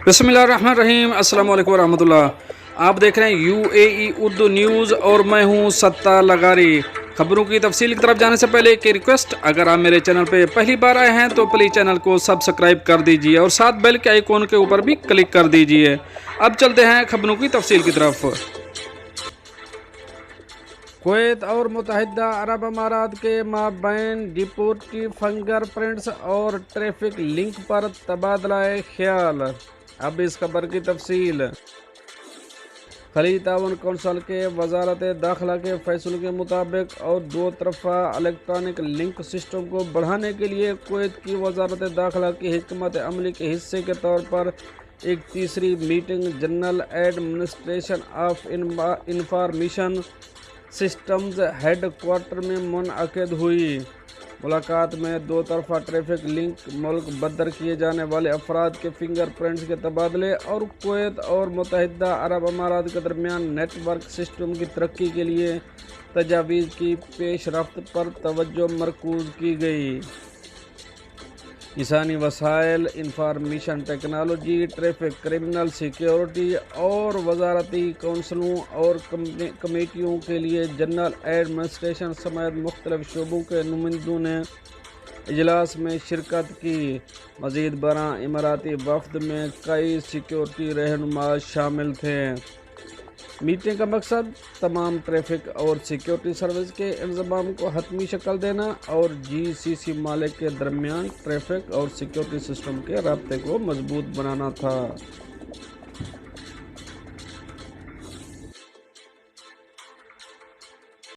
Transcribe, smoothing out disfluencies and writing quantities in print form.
बिस्मिल्लाहिर्रहमानिर्रहीम। अस्सलाम वालेकुम रहमतुल्लाह। आप देख रहे हैं UAE उर्दू न्यूज़ और मैं हूं सत्ता लगारी। खबरों की तफसील की तरफ जाने से पहले एक रिक्वेस्ट, अगर आप मेरे चैनल पे पहली बार आए हैं तो प्लीज़ चैनल को सब्सक्राइब कर दीजिए और साथ बेल के आइकॉन के ऊपर भी क्लिक कर दीजिए। अब चलते हैं खबरों की तफसील की तरफ। कुवैत और मुत्तहिदा अरब अमारात के माबैन डिपोर्टी फिंगरप्रिंट्स और ट्रैफिक लिंक पर तबादला ख्याल। अब इस खबर की तफसील। खलीज ताउन कौंसिल के वजारत दाखिला के फैसले के मुताबिक और दो तरफा इलेक्ट्रॉनिक लिंक सिस्टम को बढ़ाने के लिए कुवैत की वजारत दाखिला की हिकमत अमली के हिस्से के तौर पर एक तीसरी meeting general administration of information systems head quarter में मुनअक़िद हुई। मुलाकात में दो तरफा ट्रैफिक लिंक, मुल्क बदर किए जाने वाले अफराद के फिंगर प्रिंट्स के तबादले और कुवैत और मुत्तहिदा अरब अमारात के दरमियान नेटवर्क सिस्टम की तरक्की के लिए तजावीज़ की पेशरफ्त पर तवज्जो मरकूज़ की गई। इंसानी वसाइल, information technology, traffic, criminal security और वजारती कौंसलों और कमेटियों के लिए जनरल एडमिनिस्ट्रेशन समेत मुख्तलिफ शोबों के नुमाइंदों ने इजलास में शिरकत की। मज़ीद बरआं इमाराती वफद में कई सिक्योरिटी रहनुमा शामिल थे। मीटिंग का मकसद तमाम ट्रैफिक और सिक्योरिटी सर्विस के इंतज़ाम को हतमी शक्ल देना और GCC मालिक के दरमियान ट्रैफिक और सिक्योरिटी सिस्टम के राब्ते को मजबूत बनाना था।